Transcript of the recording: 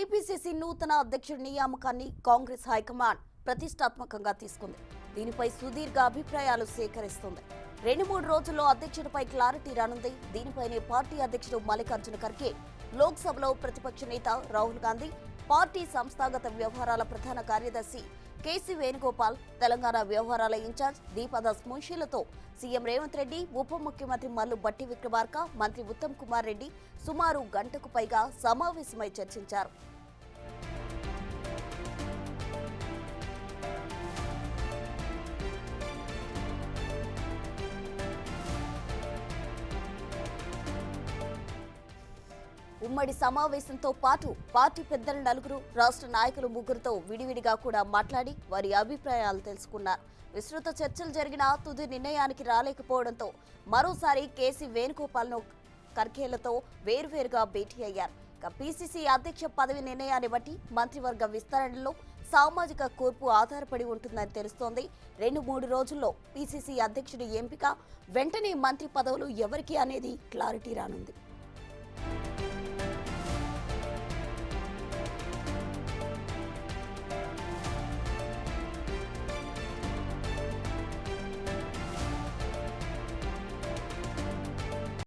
TPCC నూతన అధ్యక్షుడి నియామకాన్ని కాంగ్రెస్ హైకమాండ్ ప్రతిష్టాత్మకంగా తీసుకుంది. దీనిపై సుదీర్ఘ అభిప్రాయాలు సేకరిస్తుంది. 2-3 రోజుల్లో అధ్యక్షుడిపై క్లారిటీ రానుంది. దీనిపైనే పార్టీ అధ్యక్షుడు మల్లికార్జున ఖర్గే, లోక్సభలో ప్రతిపక్ష నేత రాహుల్ గాంధీ, పార్టీ సంస్థాగత వ్యవహారాల ప్రధాన కార్యదర్శి కేసీ వేణుగోపాల్, తెలంగాణ వ్యవహారాల ఇన్ఛార్జ్ దీపదాస్ మున్షీలతో సీఎం రేవంత్ రెడ్డి, ఉప ముఖ్యమంత్రి మల్లు భట్టి విక్రమార్క, మంత్రి ఉత్తమ్ కుమార్ రెడ్డి సుమారు గంటకు పైగా సమావేశమై చర్చించారు. ఉమ్మడి సమావేశంతో పాటు పార్టీ పెద్దల 4, రాష్ట్ర నాయకులు 3తో విడివిడిగా కూడా మాట్లాడి వారి అభిప్రాయాలు తెలుసుకున్నారు. విస్తృత చర్చలు జరిగిన తుది నిర్ణయానికి రాలేకపోవడంతో మరోసారి కేసీ వేణుగోపాల్ను ఖర్గేలతో వేర్వేరుగా భేటీ అయ్యారు. పీసీసీ అధ్యక్ష పదవి నిర్ణయాన్ని బట్టి మంత్రివర్గ విస్తరణలో సామాజిక కూర్పు ఆధారపడి ఉంటుందని తెలుస్తోంది. 2-3 రోజుల్లో పీసీసీ అధ్యక్షుడి ఎంపిక, వెంటనే మంత్రి పదవులు ఎవరికి అనేది క్లారిటీ రానుంది.